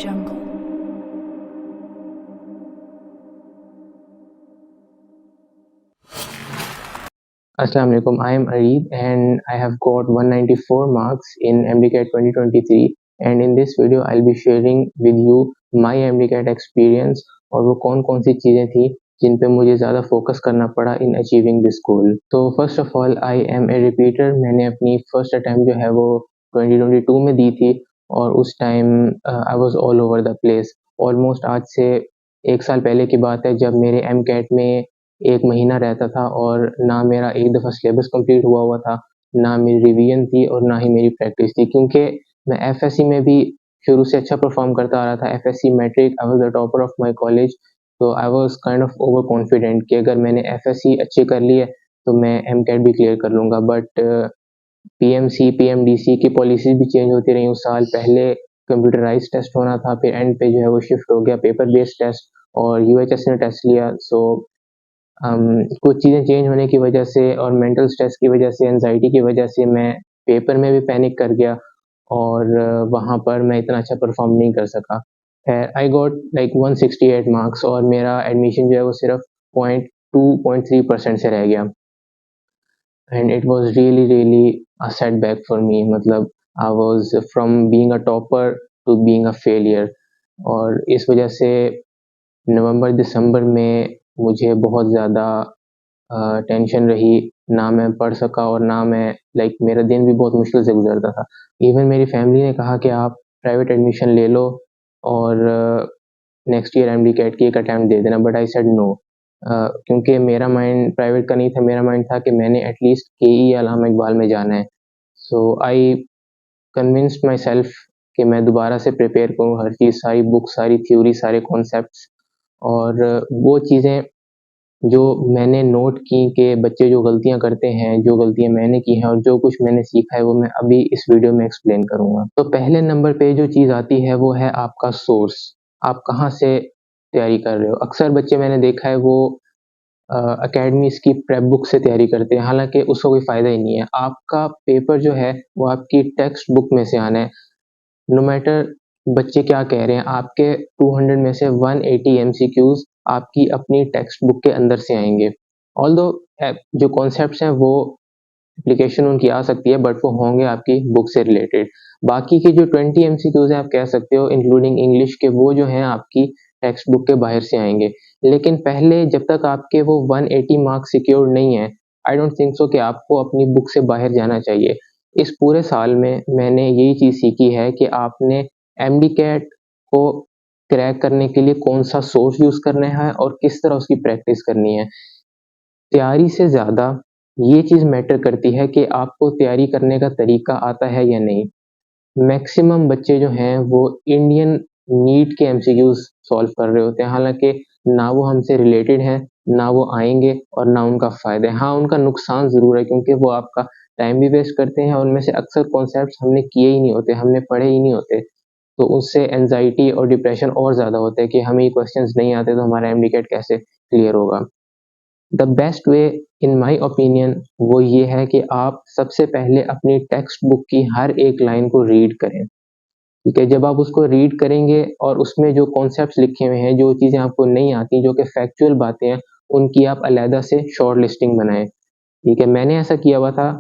jungle. Assalamu alaikum. I am Areeb and I have got 194 marks in MDCAT 2023 and in this video I'll be sharing with you my MDCAT experience और वो कौन कौन सी चीज़ें थी जिन पे मुझे ज़्यादा फोकस करना पड़ा इन अचीविंग दिस गोल। तो first of all I am a repeater. मैंने अपनी फर्स्ट अटैम्प्ट जो है वो 2022 में दी थी और उस time I was all over the place. Almost आज से 1 साल पहले की बात है जब मेरे MCAT में 1 महीना रहता था और ना मेरा एक दफ़ा सिलेबस कंप्लीट हुआ था, ना मेरी रिवीजन थी और ना ही मेरी प्रैक्टिस थी, क्योंकि मैं एफएससी में भी शुरू से अच्छा परफॉर्म करता आ रहा था। FSc matric I was the topper of my college, तो I was kind of over confident कि अगर मैंने एफएससी अच्छी कर ली है तो मैं MCAT भी क्लियर कर लूँगा। बट पीएमसी पीएमडीसी की पॉलिसीज भी चेंज होती रही उस साल। पहले कंप्यूटराइज टेस्ट होना था, फिर एंड पे जो है वो शिफ्ट हो गया पेपर बेस्ड टेस्ट और यूएचएस ने टेस्ट लिया। सो कुछ चीज़ें चेंज होने की वजह से और मेंटल स्ट्रेस की वजह से, एंजाइटी की वजह से मैं पेपर में भी पैनिक कर गया और वहाँ पर मैं इतना अच्छा परफॉर्म नहीं कर सका। आई गॉट लाइक 168 मार्क्स और मेरा एडमिशन जो है वो सिर्फ 0.2-0.3% से रह गया and it was really a setback for me. मतलब I was from being a topper to being a failure और इस वजह से नवंबर दिसंबर में मुझे बहुत ज़्यादा टेंशन रही। ना मैं पढ़ सका और ना मैं लाइक मेरा दिन भी बहुत मुश्किल से गुजरता था। इवन मेरी फैमिली ने कहा कि आप प्राइवेट एडमिशन ले लो और नेक्स्ट ईयर MDCAT की एक अटैम्प्ट दे देना, बट आई सेड नो। क्योंकि मेरा माइंड प्राइवेट का नहीं था, मेरा माइंड था कि मैंने एटलीस्ट KE या अल्लामा इकबाल में जाना है। सो आई कन्विंस्ड माई सेल्फ कि मैं दोबारा से प्रिपेयर करूँ हर चीज़, सारी बुक्स, सारी थ्योरी, सारे कॉन्सेप्ट्स और वो चीज़ें जो मैंने नोट की कि बच्चे जो गलतियाँ करते हैं, जो गलतियाँ मैंने की हैं और जो कुछ मैंने सीखा है वो मैं अभी इस वीडियो में एक्सप्लेन करूँगा। तो पहले नंबर पे जो चीज़ आती है वो है आपका सोर्स। आप कहाँ से तैयारी कर रहे हो? अक्सर बच्चे मैंने देखा है वो अकेडमीज़ की प्रेप बुक से तैयारी करते हैं, हालाँकि उसका कोई फ़ायदा ही नहीं है। आपका पेपर जो है वो आपकी टेक्स्ट बुक में से आना है। नो मैटर बच्चे क्या कह रहे हैं, आपके 200 में से 180 MCQs आपकी अपनी टेक्स्ट बुक के अंदर से आएंगे। ऑल्दो जो कॉन्सेप्ट्स हैं वो एप्लीकेशन उनकी आ सकती है, बट वो होंगे आपकी बुक से रिलेटेड। बाकी के जो 20 MCQs हैं आप कह सकते हो इंक्लूडिंग इंग्लिश के, वो जो हैं आपकी टेक्स्ट बुक के बाहर से आएंगे। लेकिन पहले जब तक आपके वो 180 मार्क्स सिक्योर्ड नहीं है, आई डोंट थिंक सो कि आपको अपनी बुक से बाहर जाना चाहिए। इस पूरे साल में मैंने यही चीज़ सीखी है कि आपने MDCAT को क्रैक करने के लिए कौन सा सोर्स यूज़ करना है और किस तरह उसकी प्रैक्टिस करनी है। तैयारी से ज़्यादा ये चीज़ मैटर करती है कि आपको तैयारी करने का तरीका आता है या नहीं। मैक्सिमम बच्चे जो हैं वो इंडियन नीट के MCQs सॉल्व कर रहे होते हैं, हालाँकि ना वो हमसे रिलेटेड हैं, ना वो आएँगे और ना उनका फ़ायदा है। हाँ, उनका नुकसान ज़रूर है क्योंकि वो आपका टाइम भी वेस्ट करते हैं और उनमें से अक्सर कॉन्सेप्ट्स हमने किए ही नहीं होते, हमने पढ़े ही नहीं होते। तो उससे एंग्ज़ायटी और डिप्रेशन और ज़्यादा होता है कि हमें ये क्वेश्चंस नहीं आते तो हमारा MDCAT कैसे क्लियर होगा। The best way in my opinion वो ये है कि आप सबसे पहले अपनी टेक्स्ट बुक की हर एक लाइन को रीड करें। ठीक है, जब आप उसको रीड करेंगे और उसमें जो कॉन्सेप्ट्स लिखे हुए हैं, जो चीज़ें आपको नहीं आती, जो कि फैक्चुअल बातें हैं, उनकी आप अलहदा से शॉर्ट लिस्टिंग बनाएँ। ठीक है, मैंने ऐसा किया हुआ था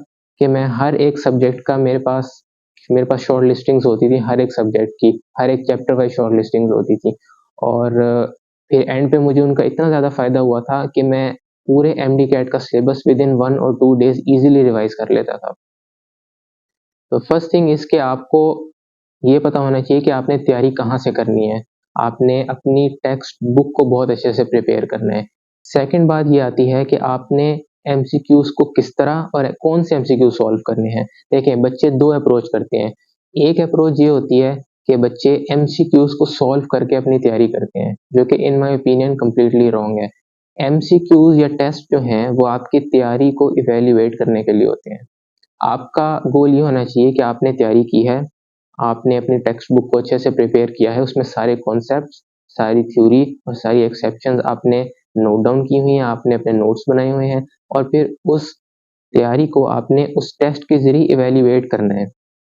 कि मैं हर एक सब्जेक्ट का मेरे पास शॉर्ट लिस्टिंग्स होती थी, हर एक सब्जेक्ट की, हर एक चैप्टर वाइज़ शॉर्ट लिस्टिंग्स होती थी और फिर एंड पे मुझे उनका इतना ज़्यादा फ़ायदा हुआ था कि मैं पूरे MDCAT का सिलेबस विदिन 1 और 2 डेज़ ईज़िली रिवाइज़ कर लेता था। तो फर्स्ट थिंग इज़ कि आपको ये पता होना चाहिए कि आपने तैयारी कहाँ से करनी है। आपने अपनी टेक्स्ट बुक को बहुत अच्छे से प्रिपेयर करना है। सेकंड बात ये आती है कि आपने MCQs को किस तरह और कौन से MCQ सॉल्व करने हैं। देखें, बच्चे 2 अप्रोच करते हैं। एक अप्रोच ये होती है कि बच्चे MCQs को सॉल्व करके अपनी तैयारी करते हैं, जो कि in my opinion completely wrong है। MCQs या टेस्ट जो हैं वो आपकी तैयारी को इवैल्यूएट करने के लिए होते हैं। आपका गोल ये होना चाहिए कि आपने तैयारी की है, आपने अपनी टेक्स्ट बुक को अच्छे से प्रिपेयर किया है, उसमें सारे कॉन्सेप्ट्स, सारी थ्योरी और सारी एक्सेप्शंस आपने नोट डाउन की हुई हैं, आपने अपने नोट्स बनाए हुए हैं और फिर उस तैयारी को आपने उस टेस्ट के ज़रिए इवैल्यूएट करना है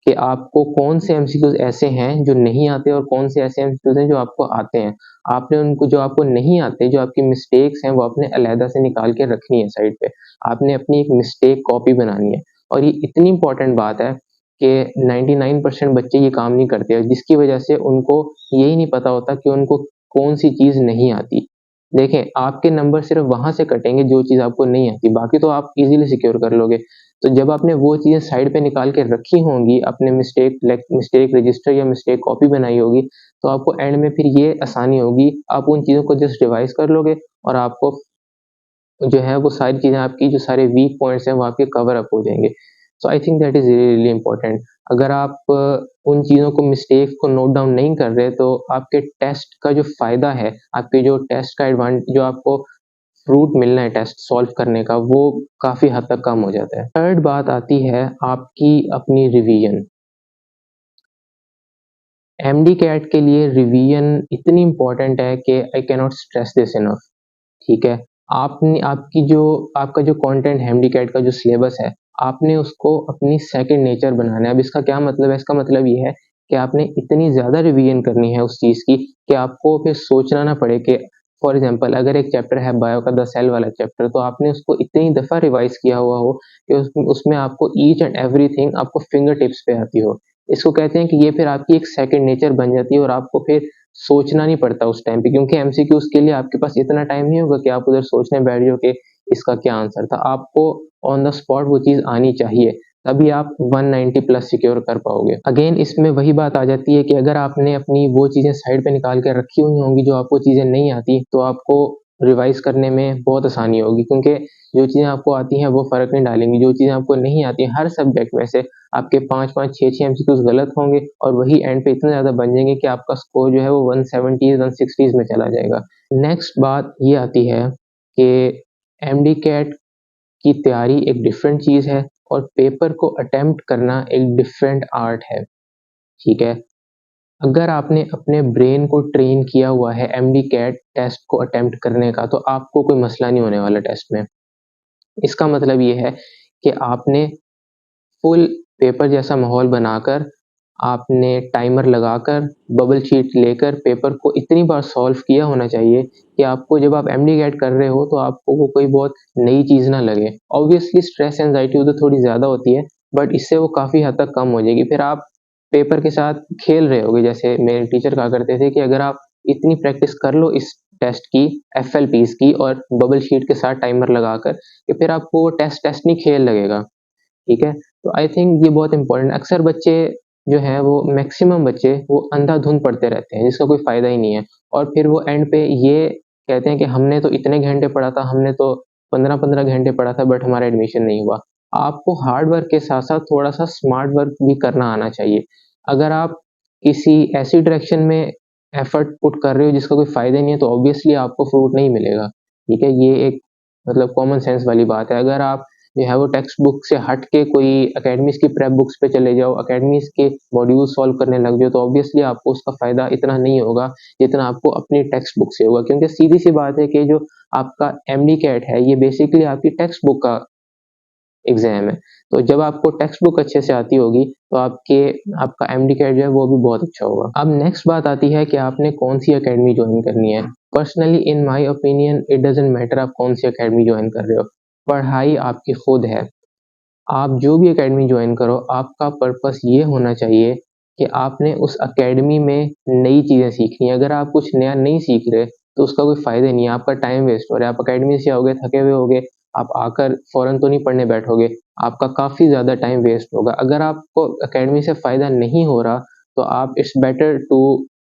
कि आपको कौन से एमसीक्यूज ऐसे हैं जो नहीं आते और कौन से ऐसे एमसीक्यूज हैं जो आपको आते हैं। आपने उनको, जो आपको नहीं आते, जो आपकी मिस्टेक्स हैं, वो आपने अलहदा से निकाल के रखनी है साइड पे। आपने अपनी एक मिस्टेक कॉपी बनानी है और ये इतनी इंपॉर्टेंट बात है कि 99% बच्चे ये काम नहीं करते, जिसकी वजह से उनको यही नहीं पता होता कि उनको कौन सी चीज़ नहीं आती। देखें, आपके नंबर सिर्फ वहाँ से कटेंगे जो चीज़ आपको नहीं आती, बाकी तो आप इजीली सिक्योर कर लोगे। तो जब आपने वो चीज़ें साइड पे निकाल के रखी होंगी, अपने मिस्टेक रजिस्टर या मिस्टेक कॉपी बनाई होगी, तो आपको एंड में फिर ये आसानी होगी, आप उन चीज़ों को जस्ट रिवाइज़ कर लोगे और आपको जो है वो सारी चीज़ें, आपकी जो सारे वीक पॉइंट्स हैं वो आपके कवर अप हो जाएँगे। So I think that is really really important. अगर आप उन चीज़ों को, मिस्टेक को नोट डाउन नहीं कर रहे, तो आपके टेस्ट का जो फ़ायदा है, आपके जो टेस्ट का जो आपको फ्रूट मिलना है टेस्ट सॉल्व करने का, वो काफ़ी हद तक कम हो जाता है। थर्ड बात आती है आपकी अपनी रिवीजन। एमडी कैट के लिए रिवीजन इतनी इम्पोर्टेंट है कि I can not stress this enough. ठीक है, आपने आपका जो कंटेंट है, एमडी कैट का जो सिलेबस है, आपने उसको अपनी सेकंड नेचर बनाना है। अब इसका क्या मतलब है? इसका मतलब ये है कि आपने इतनी ज़्यादा रिवीजन करनी है उस चीज़ की कि आपको फिर सोचना ना पड़े कि फॉर एग्जांपल अगर एक चैप्टर है बायो का, द सेल वाला चैप्टर, तो आपने उसको इतनी दफ़ा रिवाइज़ किया हुआ हो कि उसमें आपको ईच एंड एवरीथिंग आपको फिंगर टिप्स पे आती हो। इसको कहते हैं कि ये फिर आपकी एक सेकंड नेचर बन जाती है और आपको फिर सोचना नहीं पड़ता उस टाइम पे, क्योंकि एमसीक्यूज के लिए आपके पास इतना टाइम नहीं होगा कि आप उधर सोचने बैठ जाओ कि इसका क्या आंसर था। आपको ऑन द स्पॉट वो चीज़ आनी चाहिए, तभी आप 190 प्लस सिक्योर कर पाओगे। अगेन इसमें वही बात आ जाती है कि अगर आपने अपनी वो चीज़ें साइड पे निकाल के रखी हुई होंगी जो आपको चीज़ें नहीं आती, तो आपको रिवाइज करने में बहुत आसानी होगी, क्योंकि जो चीज़ें आपको आती हैं वो फ़र्क नहीं डालेंगी। जो चीज़ें आपको नहीं आती, हर सब्जेक्ट में से आपके 5-5, 6-6 एमसीक्यूज़ गलत होंगे और वही एंड पे इतने ज़्यादा बन जाएँगे कि आपका स्कोर जो है वो 170s 160s में चला जाएगा। नेक्स्ट बात ये आती है कि एमडी कैट की तैयारी एक डिफरेंट चीज़ है और पेपर को अटेम्प्ट करना एक डिफरेंट आर्ट है, ठीक है? अगर आपने अपने ब्रेन को ट्रेन किया हुआ है एमडी कैट टेस्ट को अटेम्प्ट करने का, तो आपको कोई मसला नहीं होने वाला टेस्ट में। इसका मतलब ये है कि आपने फुल पेपर जैसा माहौल बनाकर, आपने टाइमर लगाकर, बबल शीट लेकर पेपर को इतनी बार सॉल्व किया होना चाहिए कि आपको जब आप एमडी कैट कर रहे हो तो आपको वो कोई बहुत नई चीज़ ना लगे। ऑब्वियसली स्ट्रेस एंजाइटी उधर थोड़ी ज़्यादा होती है, बट इससे वो काफ़ी हद तक कम हो जाएगी। फिर आप पेपर के साथ खेल रहे होगे, जैसे मेरे टीचर कहा करते थे कि अगर आप इतनी प्रैक्टिस कर लो इस टेस्ट की, एफएलपीज़ की और बबल शीट के साथ टाइमर लगाकर, कि फिर आपको वो टेस्ट टेस्ट नहीं खेल लगेगा। ठीक है? तो आई थिंक ये बहुत इम्पोर्टेंट, अक्सर बच्चे जो हैं वो, मैक्सिमम बच्चे वो अंधाधुंध पढ़ते रहते हैं जिसका कोई फ़ायदा ही नहीं है, और फिर वो एंड पे ये कहते हैं कि हमने तो इतने घंटे पढ़ा था, हमने तो 15-15 घंटे पढ़ा था, बट हमारा एडमिशन नहीं हुआ। आपको हार्ड वर्क के साथ-साथ थोड़ा-सा स्मार्ट वर्क भी करना आना चाहिए। अगर आप किसी ऐसी डायरेक्शन में एफर्ट पुट कर रहे हो जिसका कोई फ़ायदा नहीं है, तो ऑब्वियसली आपको फ्रूट नहीं मिलेगा। ठीक है? ये एक मतलब कॉमन सेंस वाली बात है। अगर आप जो है वो टेक्स्ट बुक से हट के कोई एकेडमीज़ की प्रेप बुक्स पे चले जाओ, एकेडमीज़ के मॉड्यूल सॉल्व करने लग जाओ, तो ऑब्वियसली आपको उसका फ़ायदा इतना नहीं होगा, जितना आपको अपनी टेक्स्ट बुक से होगा। क्योंकि सीधी-सी बात है कि जो आपका एमडी कैट है, ये बेसिकली आपकी टेक्स्ट बुक का एग्ज़ाम है। तो जब आपको टेक्स्ट बुक अच्छे से आती होगी, तो आपका एमडी कैट जो है वो भी बहुत अच्छा होगा। अब नेक्स्ट बात आती है कि आपने कौन-सी अकेडमी जॉइन करनी है। Personally in my opinion it doesn't matter आप कौन-सी अकेडमी जॉइन कर रहे हो, पढ़ाई आपकी खुद है। आप जो भी अकेडमी जॉइन करो, आपका पर्पस ये होना चाहिए कि आपने उस अकेडमी में नई चीज़ें सीखनी है। अगर आप कुछ नया नहीं सीख रहे, तो उसका कोई फ़ायदा नहीं है, आपका टाइम वेस्ट हो रहा है। आप अकेडमी से आओगे, थके हुए होगे, आप आकर फ़ौरन तो नहीं पढ़ने बैठोगे, आपका काफ़ी ज़्यादा टाइम वेस्ट होगा। अगर आपको अकेडमी से फ़ायदा नहीं हो रहा, तो आप it's better to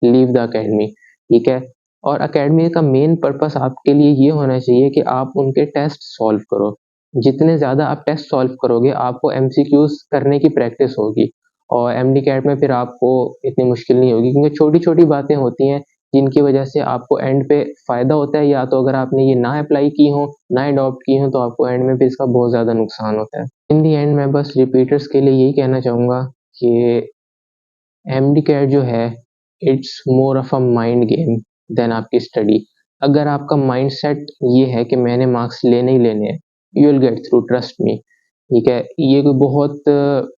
leave the academy, ठीक है? और अकेडमी का मेन पर्पस आपके लिए ये होना चाहिए कि आप उनके टेस्ट सॉल्व करो। जितने ज़्यादा आप टेस्ट सॉल्व करोगे, आपको एमसीक्यूज़ करने की प्रैक्टिस होगी और एमडी कैट में फिर आपको इतनी मुश्किल नहीं होगी, क्योंकि छोटी-छोटी बातें होती हैं जिनकी वजह से आपको एंड पे फ़ायदा होता है, या तो अगर आपने ये ना अप्लाई की हो, ना अडॉप्ट की हो, तो आपको एंड में फिर इसका बहुत ज़्यादा नुकसान होता है। इन द एंड मैं बस रिपीटर्स के लिए यही कहना चाहूँगा कि एमडी कैट जो है, it's more of a mind game than आपकी स्टडी। अगर आपका माइंडसेट ये है कि मैंने मार्क्स लेने ही लेने हैं, you will get through, trust me. ठीक है, ये कोई बहुत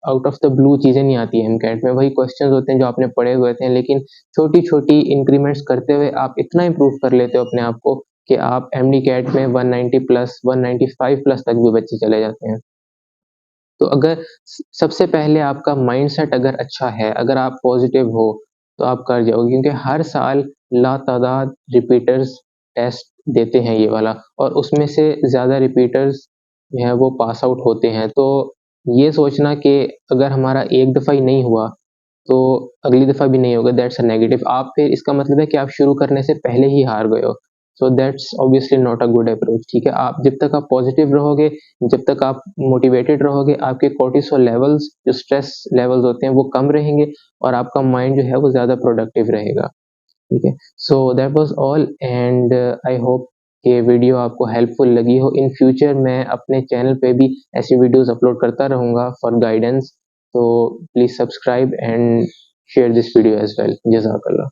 आउट ऑफ द ब्लू चीज़ें नहीं आती हैं एमकैट में, वही क्वेश्चंस होते हैं जो आपने पढ़े हुए थे, लेकिन छोटी-छोटी इंक्रीमेंट्स करते हुए आप इतना इम्प्रूव कर लेते हो अपने आप को कि आप एमडी-कैट में 190 प्लस 195 प्लस तक भी बच्चे चले जाते हैं। तो अगर सबसे पहले आपका माइंडसेट अगर अच्छा है, अगर आप पॉजिटिव हो, तो आप कर जाओगे, क्योंकि हर साल लातादाद रिपीटर्स टेस्ट देते हैं ये वाला, और उसमें से ज़्यादा रिपीटर्स जो हैं वो पास आउट होते हैं। तो ये सोचना कि अगर हमारा एक दफ़ा ही नहीं हुआ, तो अगली दफ़ा भी नहीं होगा, दैट्स अ नेगेटिव। आप फिर इसका मतलब है कि आप शुरू करने से पहले ही हार गए हो। So that's obviously not a good approach, ठीक है? आप जब तक आप पॉजिटिव रहोगे, जब तक आप मोटिवेटेड रहोगे, आपके कोर्टिसोल लेवल्स, जो स्ट्रेस लेवल्स होते हैं, वो कम रहेंगे और आपका माइंड जो है वो ज़्यादा प्रोडक्टिव रहेगा, ठीक है? So that was all, and I hope ये वीडियो आपको हेल्पफुल लगी हो। इन फ्यूचर मैं अपने चैनल पे भी ऐसी वीडियोज़ अपलोड करता रहूँगा फॉर गाइडेंस, तो please subscribe and share this video as well. जज़ाकल्लाह।